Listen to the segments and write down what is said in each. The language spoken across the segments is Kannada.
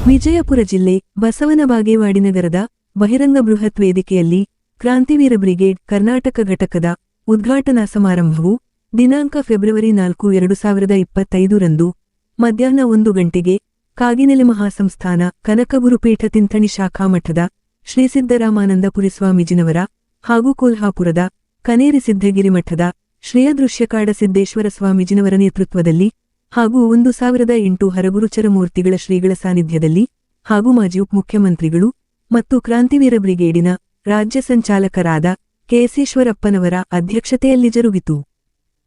ವಿಜಯಪುರ ಜಿಲ್ಲೆ ಬಸವನ ಬಾಗೇವಾಡಿ ನಗರದ ಬಹಿರಂಗ ಬೃಹತ್ ವೇದಿಕೆಯಲ್ಲಿ ಕ್ರಾಂತಿವೀರ ಬ್ರಿಗೇಡ್ ಕರ್ನಾಟಕ ಘಟಕದ ಉದ್ಘಾಟನಾ ಸಮಾರಂಭವು ದಿನಾಂಕ ಫೆಬ್ರವರಿ 4, 2025 ರಂದು ಮಧ್ಯಾಹ್ನ 1 ಗಂಟೆಗೆ ಕಾಗಿನೆಲೆ ಮಹಾಸಂಸ್ಥಾನ ಕನಕಗುರುಪೀಠ ತಿಂಥಣಿ ಶಾಖಾಮಠದ ಶ್ರೀ ಸಿದ್ದರಾಮಾನಂದಪುರಿ ಸ್ವಾಮೀಜಿನವರ ಹಾಗೂ ಕೊಲ್ಹಾಪುರದ ಕನೇರಿ ಸಿದ್ಧಗಿರಿ ಮಠದ ಶ್ರೇಯದೃಶ್ಯಕಾಡ ಸಿದ್ದೇಶ್ವರ ಸ್ವಾಮೀಜಿನವರ ನೇತೃತ್ವದಲ್ಲಿ ಹಾಗೂ 1008 ಹರಗುರುಚರ ಮೂರ್ತಿಗಳ ಶ್ರೀಗಳ ಸಾನ್ನಿಧ್ಯದಲ್ಲಿ ಹಾಗೂ ಮಾಜಿ ಉಪಮುಖ್ಯಮಂತ್ರಿಗಳು ಮತ್ತು ಕ್ರಾಂತಿವೀರ ಬ್ರಿಗೇಡಿನ ರಾಜ್ಯ ಸಂಚಾಲಕರಾದ ಕೆಎಸ್ಈಶ್ವರಪ್ಪನವರ ಅಧ್ಯಕ್ಷತೆಯಲ್ಲಿ ಜರುಗಿತು.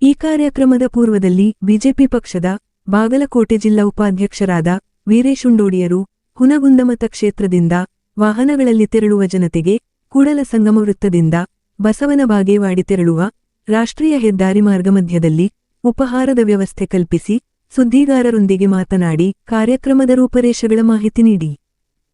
ಈ ಕಾರ್ಯಕ್ರಮದ ಪೂರ್ವದಲ್ಲಿ ಬಿಜೆಪಿ ಪಕ್ಷದ ಬಾಗಲಕೋಟೆ ಜಿಲ್ಲಾ ಉಪಾಧ್ಯಕ್ಷರಾದ ವೀರೇಶುಂಡೋಡಿಯರು ಹುನಗುಂದ ಮತಕ್ಷೇತ್ರದಿಂದ ವಾಹನಗಳಲ್ಲಿ ತೆರಳುವ ಜನತೆಗೆ ಕೂಡಲ ಸಂಗಮ ವೃತ್ತದಿಂದ ಬಸವನ ಬಾಗೇವಾಡಿ ತೆರಳುವ ರಾಷ್ಟ್ರೀಯ ಹೆದ್ದಾರಿ ಮಾರ್ಗ ಮಧ್ಯದಲ್ಲಿ ಉಪಹಾರದ ವ್ಯವಸ್ಥೆ ಕಲ್ಪಿಸಿ ಸುದ್ದಿಗಾರರೊಂದಿಗೆ ಮಾತನಾಡಿ ಕಾರ್ಯಕ್ರಮದ ರೂಪರೇಷೆಗಳ ಮಾಹಿತಿ ನೀಡಿ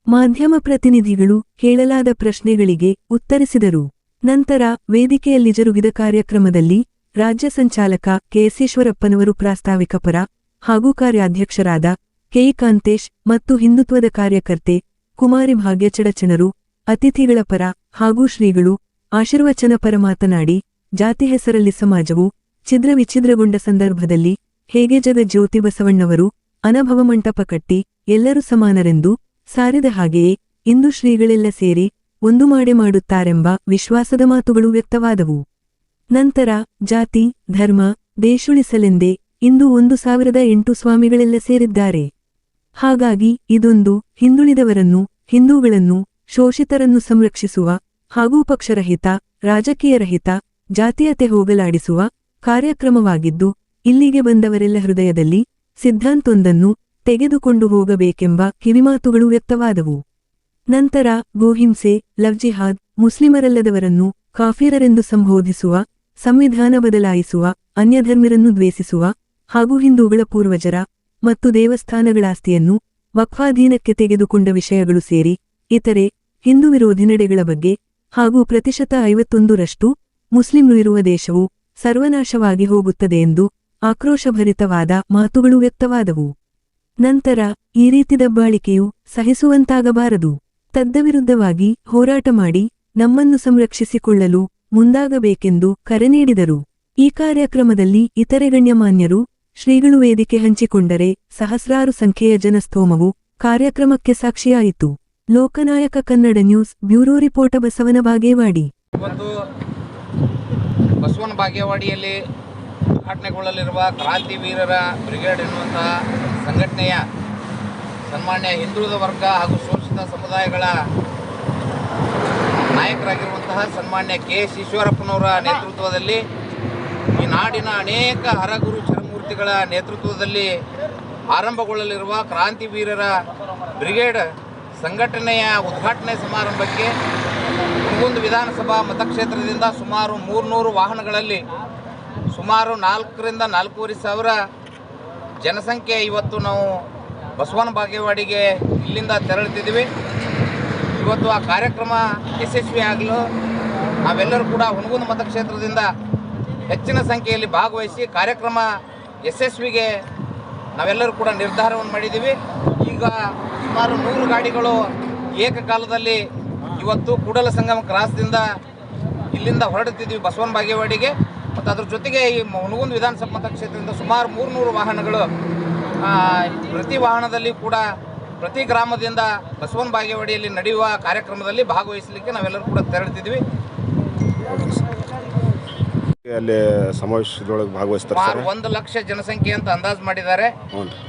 ಮಾಧ್ಯಮ ಪ್ರತಿನಿಧಿಗಳು ಕೇಳಲಾದ ಪ್ರಶ್ನೆಗಳಿಗೆ ಉತ್ತರಿಸಿದರು. ನಂತರ ವೇದಿಕೆಯಲ್ಲಿ ಜರುಗಿದ ಕಾರ್ಯಕ್ರಮದಲ್ಲಿ ರಾಜ್ಯ ಸಂಚಾಲಕ ಕೆಎಸ್ಈಶ್ವರಪ್ಪನವರು ಪ್ರಾಸ್ತಾವಿಕ ಪರ ಹಾಗೂ ಕಾರ್ಯಾಧ್ಯಕ್ಷರಾದ ಕೆಇ ಕಾಂತೇಶ್ ಮತ್ತು ಹಿಂದುತ್ವದ ಕಾರ್ಯಕರ್ತೆ ಕುಮಾರಿ ಭಾಗ್ಯಚಡಚಣರು ಅತಿಥಿಗಳ ಪರ ಹಾಗೂ ಶ್ರೀಗಳು ಆಶೀರ್ವಚನ ಪರ ಮಾತನಾಡಿ ಜಾತಿ ಹೆಸರಲ್ಲಿ ಸಮಾಜವು ಛಿದ್ರ ವಿಚ್ಛಿದ್ರಗೊಂಡ ಸಂದರ್ಭದಲ್ಲಿ ಹೇಗೆ ಜಗಜ್ಯೋತಿ ಬಸವಣ್ಣವರು ಅನಭವ ಮಂಟಪ ಕಟ್ಟಿ ಎಲ್ಲರೂ ಸಮಾನರೆಂದು ಸಾರಿದ ಹಾಗೆಯೇ ಇಂದು ಶ್ರೀಗಳೆಲ್ಲ ಸೇರಿ ಒಂದು ಮಾಡುತ್ತಾರೆಂಬ ವಿಶ್ವಾಸದ ಮಾತುಗಳು ವ್ಯಕ್ತವಾದವು. ನಂತರ ಜಾತಿ ಧರ್ಮ ದೇಶುಳಿಸಲೆಂದೇ ಇಂದು 1008 ಸ್ವಾಮಿಗಳೆಲ್ಲ ಸೇರಿದ್ದಾರೆ. ಹಾಗಾಗಿ ಇದೊಂದು ಹಿಂದುಳಿದವರನ್ನು ಹಿಂದೂಗಳನ್ನು ಶೋಷಿತರನ್ನು ಸಂರಕ್ಷಿಸುವ ಹಾಗೂ ಪಕ್ಷರಹಿತ ರಾಜಕೀಯರಹಿತ ಜಾತೀಯತೆ ಹೋಗಲಾಡಿಸುವ ಕಾರ್ಯಕ್ರಮವಾಗಿದ್ದು ಇಲ್ಲಿಗೆ ಬಂದವರೆಲ್ಲ ಹೃದಯದಲ್ಲಿ ಸಿದ್ಧಾಂತೊಂದನ್ನು ತೆಗೆದುಕೊಂಡು ಹೋಗಬೇಕೆಂಬ ಕಿವಿಮಾತುಗಳು ವ್ಯಕ್ತವಾದವು. ನಂತರ ಗೋಹಿಂಸೆ ಲವ್ ಜಿಹಾದ್ ಮುಸ್ಲಿಮರಲ್ಲದವರನ್ನು ಕಾಫಿರರೆಂದು ಸಂಬೋಧಿಸುವ ಸಂವಿಧಾನ ಬದಲಾಯಿಸುವ ಅನ್ಯಧರ್ಮಿರನ್ನು ದ್ವೇಷಿಸುವ ಹಾಗೂ ಹಿಂದೂಗಳ ಪೂರ್ವಜರ ಮತ್ತು ದೇವಸ್ಥಾನಗಳ ಆಸ್ತಿಯನ್ನು ವಕ್ಫಾಧೀನಕ್ಕೆ ತೆಗೆದುಕೊಂಡ ವಿಷಯಗಳು ಸೇರಿ ಇತರೆ ಹಿಂದೂ ವಿರೋಧಿ ನಡೆಗಳ ಬಗ್ಗೆ ಹಾಗೂ 51% ಮುಸ್ಲಿಮರು ಇರುವ ದೇಶವು ಸರ್ವನಾಶವಾಗಿ ಹೋಗುತ್ತದೆ ಎಂದು ಆಕ್ರೋಶಭರಿತವಾದ ಮಾತುಗಳು ವ್ಯಕ್ತವಾದವು. ನಂತರ ಈ ರೀತಿ ದಬ್ಬಾಳಿಕೆಯು ಸಹಿಸುವಂತಾಗಬಾರದು. ತದ್ವಿರುದ್ಧವಾಗಿ ಹೋರಾಟ ಮಾಡಿ ನಮ್ಮನ್ನು ಸಂರಕ್ಷಿಸಿಕೊಳ್ಳಲು ಮುಂದಾಗಬೇಕೆಂದು ಕರೆ ನೀಡಿದರು. ಈ ಕಾರ್ಯಕ್ರಮದಲ್ಲಿ ಇತರೆ ಗಣ್ಯಮಾನ್ಯರು ಶ್ರೀಗಳು ವೇದಿಕೆ ಹಂಚಿಕೊಂಡರೆ ಸಹಸ್ರಾರು ಸಂಖ್ಯೆಯ ಜನಸ್ತೋಮವು ಕಾರ್ಯಕ್ರಮಕ್ಕೆ ಸಾಕ್ಷಿಯಾಯಿತು. ಲೋಕನಾಯಕ Kannada news bureau report Basavana Bagewadi. ಬಸವನ ಬಾಗೇವಾಡಿಯಲ್ಲಿ ಉದ್ಘಾಟನೆಗೊಳ್ಳಲಿರುವ ಕ್ರಾಂತಿವೀರರ ಬ್ರಿಗೇಡ್ ಎನ್ನುವಂತಹ ಸಂಘಟನೆಯ ಸನ್ಮಾನ್ಯ ಹಿಂದುಳಿದ ವರ್ಗ ಹಾಗೂ ಶೋಷಿತ ಸಮುದಾಯಗಳ ನಾಯಕರಾಗಿರುವಂತಹ ಸನ್ಮಾನ್ಯ ಕೆಎಸ್ ಈಶ್ವರಪ್ಪನವರ ನೇತೃತ್ವದಲ್ಲಿ ಈ ನಾಡಿನ ಅನೇಕ ಹರಗುರು ಚರಮೂರ್ತಿಗಳ ನೇತೃತ್ವದಲ್ಲಿ ಆರಂಭಗೊಳ್ಳಲಿರುವ ಕ್ರಾಂತಿವೀರರ ಬ್ರಿಗೇಡ್ ಸಂಘಟನೆಯ ಉದ್ಘಾಟನೆ ಸಮಾರಂಭಕ್ಕೆ ಹುನಗುಂದ ವಿಧಾನಸಭಾ ಮತಕ್ಷೇತ್ರದಿಂದ ಸುಮಾರು 300 ವಾಹನಗಳಲ್ಲಿ ಸುಮಾರು 4 ರಿಂದ 4.5 ಸಾವಿರ ಜನಸಂಖ್ಯೆ ಇವತ್ತು ನಾವು ಬಸವನ ಬಾಗೇವಾಡಿಗೆ ಇಲ್ಲಿಂದ ತೆರಳುತ್ತಿದ್ದೀವಿ. ಇವತ್ತು ಆ ಕಾರ್ಯಕ್ರಮ ಯಶಸ್ವಿಯಾಗಲು ನಾವೆಲ್ಲರೂ ಕೂಡ ಹುನಗುಂದ ಮತಕ್ಷೇತ್ರದಿಂದ ಹೆಚ್ಚಿನ ಸಂಖ್ಯೆಯಲ್ಲಿ ಭಾಗವಹಿಸಿ ಕಾರ್ಯಕ್ರಮ ಯಶಸ್ವಿಗೆ ನಾವೆಲ್ಲರೂ ಕೂಡ ನಿರ್ಧಾರವನ್ನು ಮಾಡಿದ್ದೀವಿ. ಈಗ ಸುಮಾರು 100 ಗಾಡಿಗಳು ಏಕಕಾಲದಲ್ಲಿ ಇವತ್ತು ಕೂಡಲ ಸಂಗಮ ಕ್ರಾಸ್ದಿಂದ ಇಲ್ಲಿಂದ ಹೊರಡುತ್ತಿದ್ದೀವಿ ಬಸವನ ಬಾಗೇವಾಡಿಗೆ. ಮತ್ತು ಅದ್ರ ಜೊತೆಗೆ ಈ ಹುನಗುಂದ ವಿಧಾನಸಭಾ ಮತಕ್ಷೇತ್ರದಿಂದ ಸುಮಾರು 300 ವಾಹನಗಳು ಪ್ರತಿ ವಾಹನದಲ್ಲಿ ಕೂಡ ಪ್ರತಿ ಗ್ರಾಮದಿಂದ ಬಸವನ ಬಾಗೇವಾಡಿಯಲ್ಲಿ ನಡೆಯುವ ಕಾರ್ಯಕ್ರಮದಲ್ಲಿ ಭಾಗವಹಿಸಲಿಕ್ಕೆ ನಾವೆಲ್ಲರೂ ಕೂಡ ತೆರಳುತ್ತಿದ್ವಿ. ಅಲ್ಲಿ ಸಮಾವೇಶದೊಳಗೆ ಭಾಗವಹಿಸ್ತಾರೆ. 1 ಲಕ್ಷ ಜನಸಂಖ್ಯೆ ಅಂತ ಅಂದಾಜು ಮಾಡಿದ್ದಾರೆ.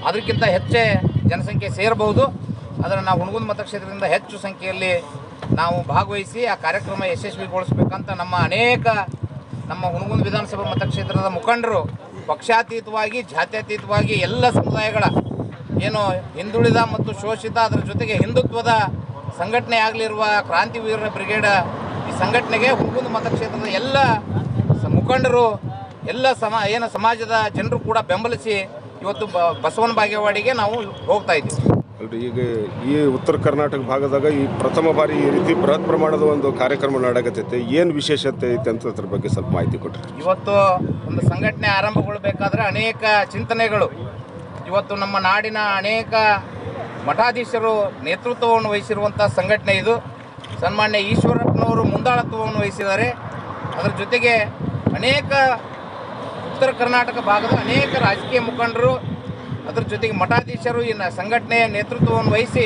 ಅದಕ್ಕಿಂತ ಹೆಚ್ಚೇ ಜನಸಂಖ್ಯೆ ಸೇರಬಹುದು. ಆದರೆ ನಾವು ಹುನಗುಂದ ಮತಕ್ಷೇತ್ರದಿಂದ ಹೆಚ್ಚು ಸಂಖ್ಯೆಯಲ್ಲಿ ನಾವು ಭಾಗವಹಿಸಿ ಆ ಕಾರ್ಯಕ್ರಮ ಯಶಸ್ವಿಗೊಳಿಸಬೇಕಂತ ನಮ್ಮ ಹುನಗುಂದ ವಿಧಾನಸಭಾ ಮತಕ್ಷೇತ್ರದ ಮುಖಂಡರು ಪಕ್ಷಾತೀತವಾಗಿ ಜಾತ್ಯತೀತವಾಗಿ ಎಲ್ಲ ಸಮುದಾಯಗಳ ಏನು ಹಿಂದುಳಿದ ಮತ್ತು ಶೋಷಿತ ಅದರ ಜೊತೆಗೆ ಹಿಂದುತ್ವದ ಸಂಘಟನೆ ಆಗಲಿರುವ ಕ್ರಾಂತಿವೀರರ ಬ್ರಿಗೇಡ್ ಈ ಸಂಘಟನೆಗೆ ಹುನಗುಂದ ಮತಕ್ಷೇತ್ರದ ಎಲ್ಲ ಮುಖಂಡರು ಎಲ್ಲ ಸಮಾಜದ ಜನರು ಕೂಡ ಬೆಂಬಲಿಸಿ ಇವತ್ತು ಬಸವನ ಬಾಗೇವಾಡಿಗೆ ನಾವು ಹೋಗ್ತಾ ಇದ್ದೀವಿ. ಈಗ ಈ ಉತ್ತರ ಕರ್ನಾಟಕ ಭಾಗದಾಗ ಈ ಪ್ರಥಮ ಬಾರಿ ಈ ರೀತಿ ಬೃಹತ್ ಪ್ರಮಾಣದ ಒಂದು ಕಾರ್ಯಕ್ರಮ ನಡೆಯಕತ್ತೈತೆ. ಏನು ವಿಶೇಷತೆ ಐತೆ ಅಂತ ಅದ್ರ ಬಗ್ಗೆ ಸ್ವಲ್ಪ ಮಾಹಿತಿ ಕೊಟ್ಟರೆ. ಇವತ್ತು ಒಂದು ಸಂಘಟನೆ ಆರಂಭಗೊಳ್ಳಬೇಕಾದ್ರೆ ಅನೇಕ ಚಿಂತನೆಗಳು ಇವತ್ತು ನಮ್ಮ ನಾಡಿನ ಅನೇಕ ಮಠಾಧೀಶರು ನೇತೃತ್ವವನ್ನು ವಹಿಸಿರುವಂಥ ಸಂಘಟನೆ ಇದು. ಸನ್ಮಾನ್ಯ ಈಶ್ವರಪ್ಪನವರು ಮುಂದಾಳತ್ವವನ್ನು ವಹಿಸಿದ್ದಾರೆ. ಅದರ ಜೊತೆಗೆ ಅನೇಕ ಉತ್ತರ ಕರ್ನಾಟಕ ಭಾಗದ ಅನೇಕ ರಾಜಕೀಯ ಮುಖಂಡರು, ಅದರ ಜೊತೆಗೆ ಮಠಾಧೀಶರು ಈ ಸಂಘಟನೆಯ ನೇತೃತ್ವವನ್ನು ವಹಿಸಿ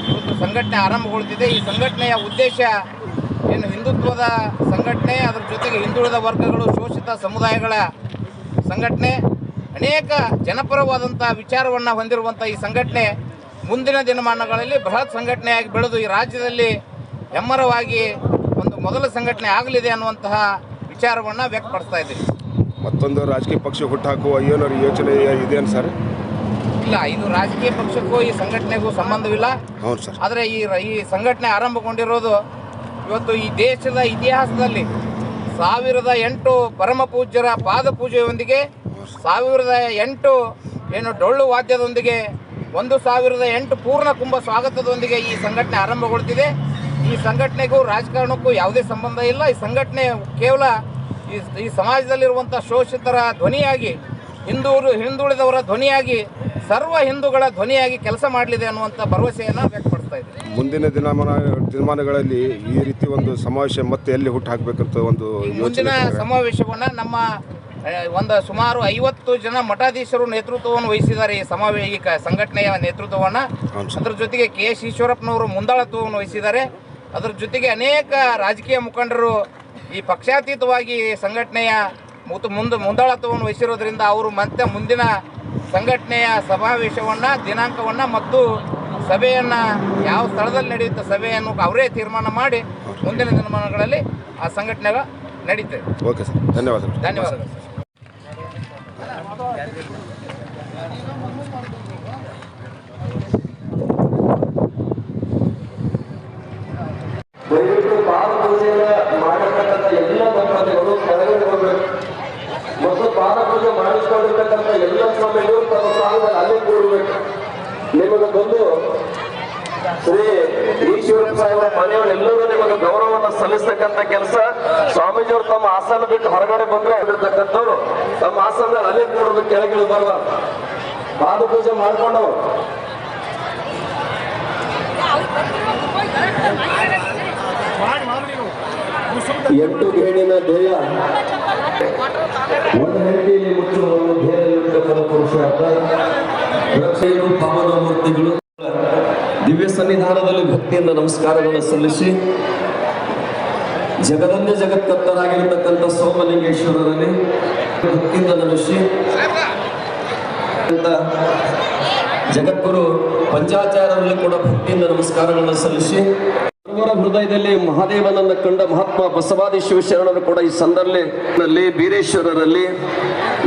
ಇವತ್ತು ಸಂಘಟನೆ ಆರಂಭಗೊಳ್ತಿದೆ. ಈ ಸಂಘಟನೆಯ ಉದ್ದೇಶ ಏನು ಹಿಂದುತ್ವದ ಸಂಘಟನೆ, ಅದರ ಜೊತೆಗೆ ಹಿಂದುಳಿದ ವರ್ಗಗಳು, ಶೋಷಿತ ಸಮುದಾಯಗಳ ಸಂಘಟನೆ, ಅನೇಕ ಜನಪರವಾದಂಥ ವಿಚಾರವನ್ನು ಹೊಂದಿರುವಂಥ ಈ ಸಂಘಟನೆ ಮುಂದಿನ ದಿನಮಾನಗಳಲ್ಲಿ ಬೃಹತ್ ಸಂಘಟನೆಯಾಗಿ ಬೆಳೆದು ಈ ರಾಜ್ಯದಲ್ಲಿ ಹೆಮ್ಮರವಾಗಿ ಒಂದು ಮೊದಲ ಸಂಘಟನೆ ಆಗಲಿದೆ ಅನ್ನುವಂತಹ ವಿಚಾರವನ್ನು ವ್ಯಕ್ತಪಡಿಸ್ತಾ ಇದ್ದೀವಿ. ಮತ್ತೊಂದು ರಾಜಕೀಯ ಪಕ್ಷ ಹುಟ್ಟಾಕುವ ಏನಾದ್ರು ಯೋಚನೆ ಇದೆಯಾ ಸರ್? ಇಲ್ಲ, ಇದು ರಾಜಕೀಯ ಪಕ್ಷಕ್ಕೂ ಈ ಸಂಘಟನೆಗೂ ಸಂಬಂಧವಿಲ್ಲ. ಹೌದು ಸರ್. ಆದರೆ ಈ ಸಂಘಟನೆ ಆರಂಭಗೊಂಡಿರೋದು ಇವತ್ತು ಈ ದೇಶದ ಇತಿಹಾಸದಲ್ಲಿ 1008 ಪರಮ ಪೂಜ್ಯರ ಪಾದ ಪೂಜೆಯೊಂದಿಗೆ 1008 ಏನು ಡೊಳ್ಳು ವಾದ್ಯದೊಂದಿಗೆ 1008 ಪೂರ್ಣ ಕುಂಭ ಸ್ವಾಗತದೊಂದಿಗೆ ಈ ಸಂಘಟನೆ ಆರಂಭಗೊಳ್ತಿದೆ. ಈ ಸಂಘಟನೆಗೂ ರಾಜಕಾರಣಕ್ಕೂ ಯಾವುದೇ ಸಂಬಂಧ ಇಲ್ಲ. ಈ ಸಂಘಟನೆ ಕೇವಲ ಈ ಸಮಾಜದಲ್ಲಿರುವಂಥ ಶೋಷಿತರ ಧ್ವನಿಯಾಗಿ, ಹಿಂದುಳಿದವರ ಧ್ವನಿಯಾಗಿ, ಸರ್ವ ಹಿಂದೂಗಳ ಧ್ವನಿಯಾಗಿ ಕೆಲಸ ಮಾಡಲಿದೆ ಅನ್ನುವಂಥ ಭರವಸೆಯನ್ನು ವ್ಯಕ್ತಪಡಿಸ್ತಾ ಇದ್ದೀವಿ. ಮುಂದಿನ ದಿನಮಾನಗಳಲ್ಲಿ ಈ ರೀತಿ ಒಂದು ಸಮಾವೇಶ ಮತ್ತೆ ಎಲ್ಲಿ ಹುಟ್ಟು ಹಾಕಬೇಕಂತ ಒಂದು ಮುಂದಿನ ಸಮಾವೇಶವನ್ನು ನಮ್ಮ ಸುಮಾರು 50 ಜನ ಮಠಾಧೀಶರು ನೇತೃತ್ವವನ್ನು ವಹಿಸಿದ್ದಾರೆ. ಈ ಸಂಘಟನೆಯ ನೇತೃತ್ವವನ್ನು. ಅದರ ಜೊತೆಗೆ KS ಈಶ್ವರಪ್ಪನವರು ಮುಂದಾಳತ್ವವನ್ನು ವಹಿಸಿದ್ದಾರೆ. ಅದರ ಜೊತೆಗೆ ಅನೇಕ ರಾಜಕೀಯ ಮುಖಂಡರು ಈ ಪಕ್ಷಾತೀತವಾಗಿ ಸಂಘಟನೆಯ ಮುಂದಾಳತ್ವವನ್ನು ವಹಿಸಿರೋದ್ರಿಂದ ಅವರು ಮತ್ತೆ ಮುಂದಿನ ಸಂಘಟನೆಯ ಸಮಾವೇಶವನ್ನು, ದಿನಾಂಕವನ್ನು ಮತ್ತು ಸಭೆಯನ್ನು ಯಾವ ಸ್ಥಳದಲ್ಲಿ ನಡೆಯುತ್ತೆ ಸಭೆಯನ್ನು ಅವರೇ ತೀರ್ಮಾನ ಮಾಡಿ ಮುಂದಿನ ದಿನಮಾನಗಳಲ್ಲಿ ಆ ಸಂಘಟನೆ ನಡೀತದೆ. ಓಕೆ ಸರ್, ಧನ್ಯವಾದಗಳು. ಧನ್ಯವಾದಗಳು. ದಯವಿಟ್ಟು ಪಾದ ಪೂಜೆಯನ್ನು ಮಾಡಿರ್ತಕ್ಕಂಥ ಎಲ್ಲ ದಂಪತಿಗಳು ಕೆಳಗಡೆ ಹೋಗಬೇಕು ಮತ್ತು ಪಾದ ಪೂಜೆ ಮಾಡಿಸ್ಕೊಂಡಿರ್ತಕ್ಕಂಥ ಎಲ್ಲ ಸ್ವಾಮಿಗಳು ತಮ್ಮ ಸ್ಥಾನದಲ್ಲಿ ಅಲ್ಲೇ ಕೂಡಬೇಕು. ನಿಮಗೆ ಬಂದು ಶ್ರೀ ಈಶ್ವರಪ್ಪ ಸಾಹೇಬರ ಮನೆಯವರೆಲ್ಲರೂ ನಿಮಗೆ ಗೌರವವನ್ನು ಸಲ್ಲಿಸ್ತಕ್ಕಂಥ ಕೆಲಸ. ಸ್ವಾಮೀಜಿಯವರು ತಮ್ಮ ಆಸನ ಬಿಟ್ಟು ಹೊರಗಡೆ ಬಂದ್ರೆ ಆಗಿರ್ತಕ್ಕಂಥವ್ರು ತಮ್ಮ ಆಸನದಲ್ಲಿ ಅಲ್ಲೇ ಕೂಡಬೇಕು, ಕೆಳಗಿಳಿ ಬರಬಾರ್ದು. ಪಾದ ಪೂಜೆ ಮಾಡ್ಕೊಂಡವ್ರು ಎಂಟು ಗೇಣಿನ ಧ್ಯೇಯ ಒಂದು ಹೆಂಡಿಯಲ್ಲಿ ಮುಚ್ಚುವ ಒಂದು ಧ್ಯೇಯಯುಕ್ತ ಫಲಪುರುಷಾರ್ಥ ರಕ್ಷೆಯರು ಪಾವನ ಮೂರ್ತಿಗಳು ದಿವ್ಯ ಸನ್ನಿಧಾನದಲ್ಲಿ ಭಕ್ತಿಯಿಂದ ನಮಸ್ಕಾರಗಳನ್ನು ಸಲ್ಲಿಸಿ ಜಗದಂದೇ ಜಗತ್ಕರ್ತರಾಗಿರ್ತಕ್ಕಂಥ ಸೋಮಲಿಂಗೇಶ್ವರರಲ್ಲಿ ಭಕ್ತಿಯಿಂದ ನಮಿಸಿ ಜಗದ್ಗುರು ಪಂಚಾಚಾರ್ಯರಲ್ಲಿ ಕೂಡ ಭಕ್ತಿಯಿಂದ ನಮಸ್ಕಾರಗಳನ್ನು ಸಲ್ಲಿಸಿ ಸರ್ವರ ಹೃದಯದಲ್ಲಿ ಮಹಾದೇವನನ್ನು ಕಂಡ ಮಹಾತ್ಮ ಬಸವಾದಿ ಶಿವಶರಣರು ಕೂಡ ಈ ಸಂದರ್ಭದಲ್ಲಿ ಬೀರೇಶ್ವರರಲ್ಲಿ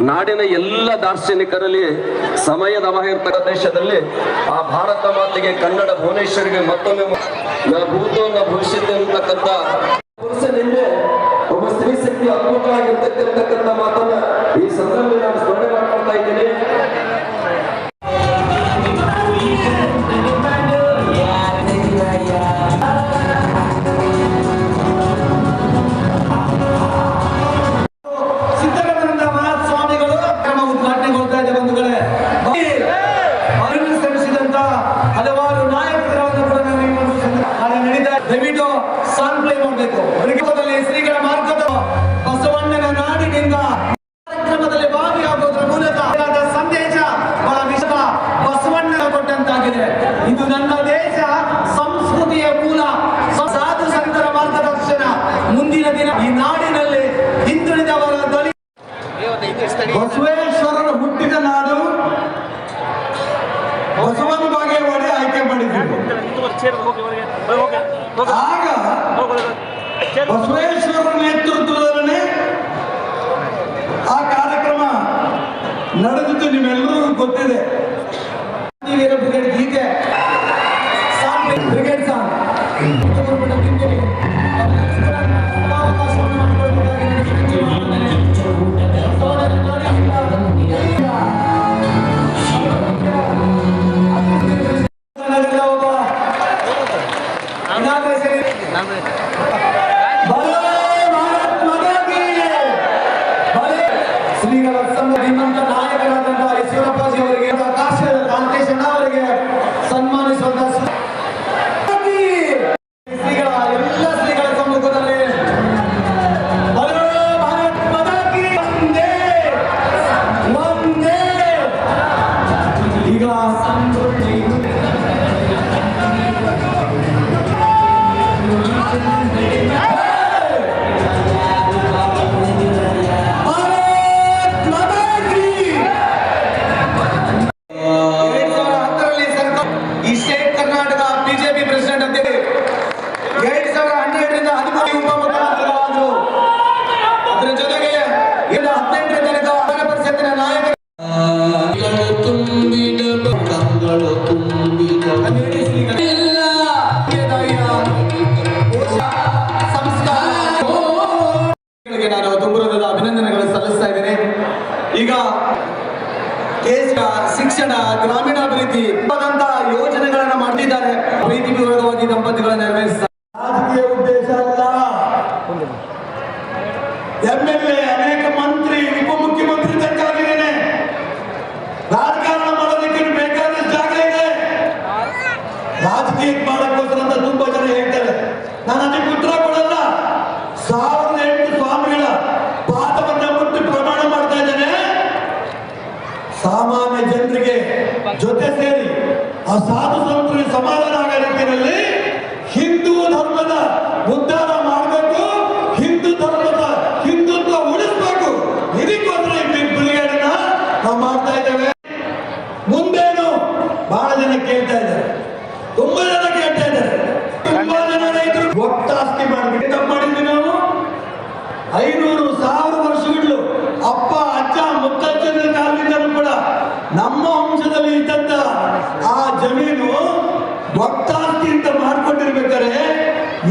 ನಾಡಿನ ಎಲ್ಲ ದಾರ್ಶನಿಕರಲ್ಲಿ ಸಮಯದ ಅಭಾವ ದೇಶದಲ್ಲಿ ಆ ಭಾರತ ಮಾತೆಗೆ ಕನ್ನಡ ಭುವನೇಶ್ವರಿಗೆ ಮತ್ತೊಮ್ಮೆ ಭೂತ ಭವಿಷ್ಯತೆ ಅಂತಕ್ಕಂಥ ಪುರುಷನಿಂದ ಒಬ್ಬ ಸ್ತ್ರೀ ಶಕ್ತಿ ಅದ್ಭುತವಾಗಿರ್ತಕ್ಕಂಥ ಮಾತನ್ನ ಈ ಸಂದರ್ಭದಲ್ಲಿ ನಾನು ಸ್ಮರಣೆ ಮಾಡ್ಕೊಳ್ತಾ ಇದ್ದೇನೆ. ದಯವಿಟ್ಟು ಸಾಂಗ್ ಪ್ಲೇ ಮಾಡಬೇಕು. ಶ್ರೀಗಳ ಮಾರ್ಗದ ಬಸವಣ್ಣನ ನಾಡಿನಿಂದ ಕಾರ್ಯಕ್ರಮದಲ್ಲಿ ಭಾಗಿಯಾಗುವುದರ ಮೂಲಕ ಸಂದೇಶ ಬಹಳ ವಿಷಯ ಬಸವಣ್ಣನ ಕೊಟ್ಟಂತಾಗಿದೆ. ಇದು ನನ್ನ ದೇಶ, ಸಂಸ್ಕೃತಿಯ ಮೂಲ, ಸಾಧು ಸಂತರ ಮಾರ್ಗದರ್ಶನ. ಮುಂದಿನ ದಿನ ಈ ನಾಡಿನಲ್ಲಿ ಹಿಂದುಳಿದವರ ಧ್ವನಿ. ಬಸವೇಶ್ವರರು ಹುಟ್ಟಿದ ನಾಡು ಬಸವನ ಬಾಗೇವಾಡಿ ಆಯ್ಕೆ ಮಾಡಿದ್ರು. ಆಗ ಬಸವೇಶ್ವರ ನೇತೃತ್ವದಲ್ಲೇ ಆ ಕಾರ್ಯಕ್ರಮ ನಡೆದಿತ್ತು. ನಿಮ್ಮೆಲ್ಲರಿಗೂ ಗೊತ್ತಿದೆ. ಬ್ರಿಗೇಡ್ ಗೀತೆ ಬ್ರಿಗೇಡ್ ಸಾಂಗ್ ಶ್ರೀಗಳ ಶ್ರೀಮಂತ ನಾಯಕರಾದಂತಹ ಈಶ್ವರಪ್ಪಾಜಿ ಅವರಿಗೆ ಶಿಕ್ಷಣ, ಗ್ರಾಮೀಣಾಭಿವೃದ್ಧಿ ಯೋಜನೆಗಳನ್ನ ಮಾಡಿದ್ದಾರೆ. ಪ್ರೀತಿ ಪೂರ್ವಕವಾಗಿ ದಂಪತಿಗಳನ್ನ ನೆರವೇರಿಸಿದ್ದಾರೆ. ರಾಜಕೀಯ ಉದ್ದೇಶ ಅಲ್ಲ. MLA, ಅನೇಕ ಮಂತ್ರಿ, ಉಪಮುಖ್ಯಮಂತ್ರಿ ತನಕ ಆಗಿದ್ದೇನೆ. ರಾಜಕಾರಣ ಮಾಡೋದಕ್ಕೆ ಬೇಕಾದ ಜಾಗ ಇದೆ. ರಾಜಕೀಯ ಮಾಡೋಕ್ಕೋಸ್ಕರ ಅಂತ ತುಂಬಾ ಜನ ಹೇಳ್ತಾರೆ. ನಾನು ಅದಕ್ಕೆ ಉತ್ತರ ಕೊಡಲ್ಲ. 1008 ಸ್ವಾಮಿಗಳ ಪಾದವನ್ನ ಮುಟ್ಟಿ ಪ್ರಮಾಣ ಮಾಡ್ತಾ ಇದ್ದೇನೆ. ಸಾಮಾನ್ಯ ಜನರಿಗೆ ಜೊತೆ ಸೇರಿ ಆ ಸಾಧು ಸಂತರಿಗೆ ಸಮಾಧಾನ ಆಗೋ ರೀತಿಯಲ್ಲಿ ಹಿಂದೂ ಧರ್ಮದ ಉದ್ಧಾರ ಮಾಡಬೇಕು, ಹಿಂದುತ್ವ ಉಳಿಸಬೇಕು. ಇದಕ್ಕೋಸ್ಕರ ಈ ಬ್ರಿಗೇಡ್ನ ನಾವು ಮಾಡ್ತಾ ಇದ್ದೇವೆ. ಮುಂದೇನು ಬಹಳ ಜನ ಕೇಳ್ತಾ ಇದ್ದಾರೆ, ತುಂಬಾ ಜನ ಕೇಳ್ತಾ ಇದ್ದಾರೆ. ತುಂಬಾ ಜನ ರೈತರು ಒಟ್ಟಾಸ್ತಿ ಮಾಡಿದ್ವಿ. ನಾವು 500,000 ವರ್ಷಗಳು ಅಪ್ಪ, ಅಜ್ಜ, ಮುತ್ತಜ್ಜನ ಕಾಲದಿಂದಲೂ ಕೂಡ ನಮ್ಮ ವಂಶದಲ್ಲಿ ಇದ್ದಂತ ಆ ಜಮೀನು ಒಟ್ಟಾಸ್ತಿ ಅಂತ ಮಾಡ್ಕೊಂಡಿರ್ಬೇಕಾದ್ರೆ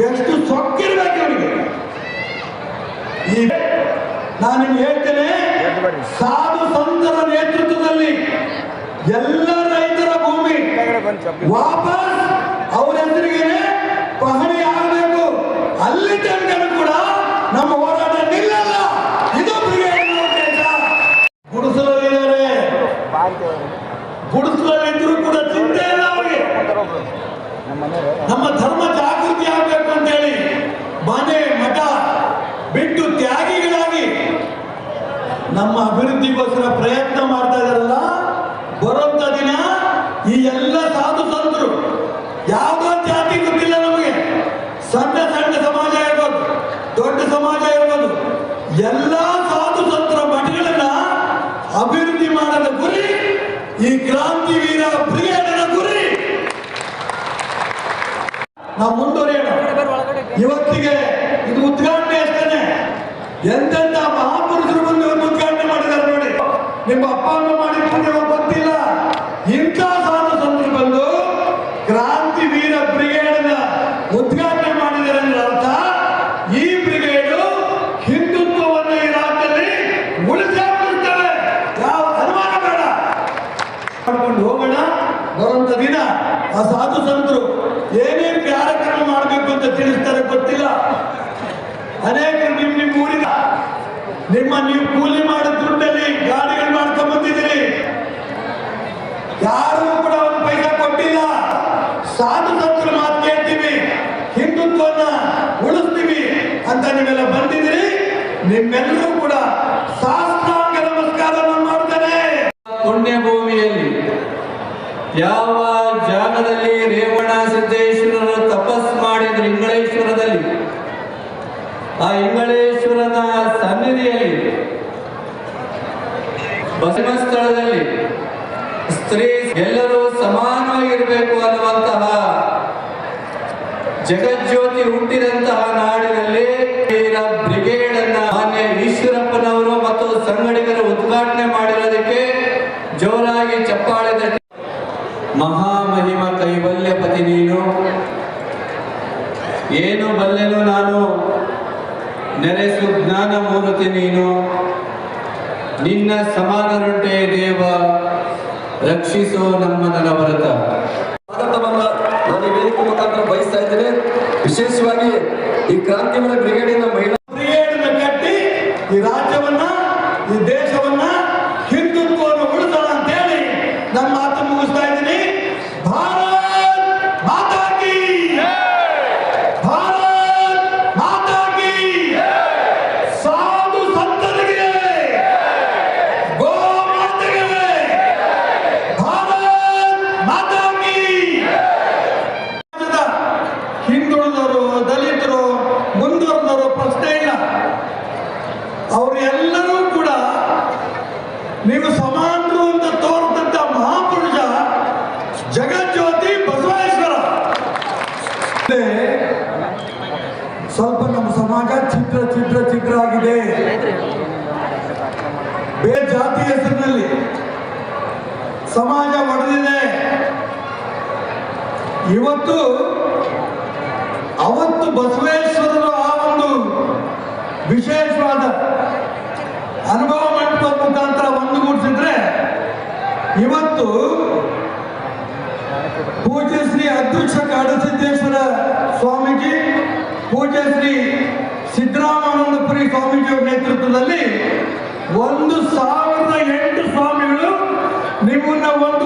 ಎಷ್ಟು ಸೊಕ್ಕಿರ್ಬೇಕು ಅವರಿಗೆ. ನಾನು ನಿಮ್ಗೆ ಹೇಳ್ತೇನೆ, ಸಾಧು ಸಂತರ ನೇತೃತ್ವದಲ್ಲಿ ಎಲ್ಲ ರೈತರ ಭೂಮಿ ವಾಪಸ್ ಅವರ ಹೆಸರಿಗೆ ಪಹಣಿ ಆಗಬೇಕು. ಅಲ್ಲಿ ತನಕ ಕೂಡ ನಮ್ಮ ಹೋರಾಟ ನಿಲ್ಲಲ್ಲ. ಇದು ಬ್ರಿಗೇಡ್ನ ಉದ್ದೇಶ. ಗುಡಿಸಲಿದ್ದಾರೆ, ಗುಡಿಸಲಿದ್ರೂ ಕೂಡ ಚಿಂತೆ ಇಲ್ಲ ಅವರಿಗೆ. ನಮ್ಮ ಧರ್ಮ ಜಾಗೃತಿ ಆಗಬೇಕು ಅಂತೇಳಿ ಮನೆ ಮಠ ಬಿಟ್ಟು ತ್ಯಾಗಿಗಳಾಗಿ ನಮ್ಮ ಅಭಿವೃದ್ಧಿಗೋಸ್ಕರ ಪ್ರಯತ್ನ ಮಾಡ್ತಾ ಇದಾರಲ್ಲ. ಬರುವಂತ ದಿನ ಈ ಎಲ್ಲ ಸಾಧು ಸಂತರು, ಯಾವುದೋ ಜಾತಿ ಗೊತ್ತಿಲ್ಲ ನಮಗೆ, ಸಣ್ಣ ಸಣ್ಣ ಸಮಾಜ ಇರ್ಬೋದು, ದೊಡ್ಡ ಸಮಾಜ ಇರ್ಬೋದು, ಎಲ್ಲ ಸಾಧು ಸಂತರ ಮಠಗಳನ್ನ ಅಭಿವೃದ್ಧಿ ಮಾಡದ ಗುರಿ ಈ ಕ್ರಾಂತಿವೀರ ಬ್ರಿಗೇಡಿನ ಗುರಿ. ನಾವು ಮುಂದುವರಿಯೋಣ. ಇವತ್ತಿಗೆ ಇದು ಉದ್ಘಾಟನೆ ಅಷ್ಟೇನೆ. ಎಂತೆಂತ ಮಹಾಪುರುಷರು ಬಂದು ಉದ್ಘಾಟನೆ ಮಾಡಿದ್ದಾರೆ ನೋಡಿ. ನಿಮ್ಮ ಅಪ್ಪ ಅಮ್ಮ ಮಾಡಿಕೊಂಡು ಗೊತ್ತಿಲ್ಲ. ಇಂಥ ಸಾಧು ಸಂತರು ಬಂದು ಕ್ರಾಂತಿವೀರ ಬ್ರಿಗೇಡ್ನ ಉದ್ಘಾಟನೆ ಮಾಡಿದ್ದಾರೆ ಅಂದ್ರೆ ಅರ್ಥ ಈ ಬ್ರಿಗೇಡು ಹಿಂದುತ್ವವನ್ನು ಈ ರಾಜ್ಯದಲ್ಲಿ ಉಳಿಸಿಕೊಳ್ಳುತ್ತವೆ. ಯಾವ ಅನುಮಾನ ಬೇಡ. ಮಾಡ್ಕೊಂಡು ಹೋಗೋಣ. ಬರುವಂತ ದಿನ ಆ ಸಾಧು ಸಂತರು ಏನೇನು ಕಾರ್ಯಕ್ರಮ ಮಾಡಬೇಕು ಅಂತ ತಿಳಿಸ್ತಾರೆ ಗೊತ್ತಿಲ್ಲ. ಅನೇಕರು ನಿಮ್ಮ ಊರಿನ ನೀವು ಕೂಲಿ ಮಾಡೋ ದುಡ್ಡಲ್ಲಿ ಗಾಡಿಗಳು ಮಾಡ್ಕೊಂಡ್ ಬಂದಿದ್ದೀರಿ. ಯಾರು ಕೂಡ ಒಂದು ಪೈಸಾ ಕೊಟ್ಟಿಲ್ಲ. ಸಾಧು ಸಂತರ ಮಾತು ಕೇಳ್ತೀವಿ, ಹಿಂದುತ್ವನ ಉಳಿಸ್ತೀವಿ ಅಂತ ನೀವೆಲ್ಲ ಬಂದಿದ್ದೀರಿ. ನಿಮ್ಮೆಲ್ಲರೂ ಕೂಡ ಸಾಷ್ಟಾಂಗ ನಮಸ್ಕಾರ ಮಾಡ್ತೇನೆ. ಪುಣ್ಯ ಭೂಮಿಯಲ್ಲಿ ಯಾವ ಜಾಗದಲ್ಲಿ ರೇವಣ ಸಿದ್ದೇಶ್ವರರು ತಪಸ್ ಮಾಡಿದ್ರು, ಇಂಗಳೇಶ್ವರದಲ್ಲಿ, ಆ ಇಂಗಳೇಶ್ವರನ ಸನ್ನಿಧಿಯಲ್ಲಿ ಬಸವ ಸ್ಥಳದಲ್ಲಿ ಸ್ತ್ರೀ ಎಲ್ಲರೂ ಸಮಾನವಾಗಿರಬೇಕು ಅನ್ನುವಂತಹ ಜಗಜ್ಯೋತಿ ಹುಟ್ಟಿದಂತಹ ನಾಡಿನಲ್ಲಿ ಬ್ರಿಗೇಡ್ ಅನ್ನ ಮಾನ್ಯ ಈಶ್ವರಪ್ಪನವರು ಮತ್ತು ಸಂಗಡಿಗರು ಉದ್ಘಾಟನೆ ಮಾಡಿರೋದಕ್ಕೆ ಜೋರಾಗಿ ಚಪ್ಪಾಳೆ ತಟ್ಟಿ. ಮಹಾಮಹಿಮ ಕೈವಲ್ಯಪತಿ ನೀನು, ಏನು ಬಲ್ಲೆನು ನಾನು, ನೆರೆಸು ಜ್ಞಾನ ಮೂರ್ತಿ ನೀನು, ನಿನ್ನ ಸಮಾನರುಂಟೆ ದೇವ, ರಕ್ಷಿಸೋ ನಮ್ಮ ನರಭರತ. ಸ್ವಾಗತವನ್ನ ನಾನು ಈ ವೇದಿಕೆ ಮುಖಾಂತರ ಬಯಸ್ತಾ ಇದ್ದೇನೆ. ವಿಶೇಷವಾಗಿ ಈ ಕ್ರಾಂತಿವೀರ ಬ್ರಿಗೇಡಿನ ಮಹಿಳಾ ಬ್ರಿಗೇಡ್ನ ಕಟ್ಟಿ ಈ ರಾಜ್ಯವನ್ನ, ಈ ದೇಶವನ್ನ, ಹಿಂದುತ್ವವನ್ನು ಉಳಿಸೋಣ ಅಂತೇಳಿ ನನ್ನ ಮಾತು ಮುಗಿಸ್ತಾ ಇದ್ದೀನಿ. ಭಾರತ್ ಮಾತಾ ಕೀ, ಭಾರತ್ ಮಾತಾ ಕೀ. ಸಾಧು ಸಂತರಿಗೆ, ಗೋ ಮಾತೆಗೆ, ಭಾರತ್ ಮಾತಾ ಕೀ. ಹಿಂದುಳಿದವರು, ದಲಿತರು, ಮುಂದುವರೆದವರು ಪ್ರಶ್ನೆ ಇಲ್ಲ. ಅವರು ಎಲ್ಲರೂ ಕೂಡ ನೀವು ಸಮಾನರು ಅಂತ ತೋರಿದಂತ ಮಹಾಪುರುಷ ಜಗಜ್ಯೋತಿ ಬಸವೇಶ್ವರ. ಸ್ವಲ್ಪ ನಮ್ಮ ಸಮಾಜ ಛಿದ್ರ ಆಗಿದೆ. ಬೇರೆ ಜಾತಿ ಹೆಸರಿನಲ್ಲಿ ಸಮಾಜ ಒಡೆದಿದೆ. ಅವತ್ತು ಬಸವೇಶ್ವರರು ಆ ಒಂದು ವಿಶೇಷವಾದ ಅನುಭವ ಮಂಟಪದ ಮುಖಾಂತರ ಒಂದುಗೂಡಿಸಿದ್ರೆ ಇವತ್ತು ಪೂಜ್ಯ ಶ್ರೀ ಅದೃಶ್ಯ ಕಾಡಸಿದ್ದೇಶ್ವರ ಸ್ವಾಮೀಜಿ, ಪೂಜ್ಯ ಶ್ರೀ ಸಿದ್ದರಾಮಾನಂದಪುರಿ ಸ್ವಾಮೀಜಿಯವರ ನೇತೃತ್ವದಲ್ಲಿ 1008 ಸ್ವಾಮಿಗಳು ನಿಮ್ಮನ್ನ ಒಂದು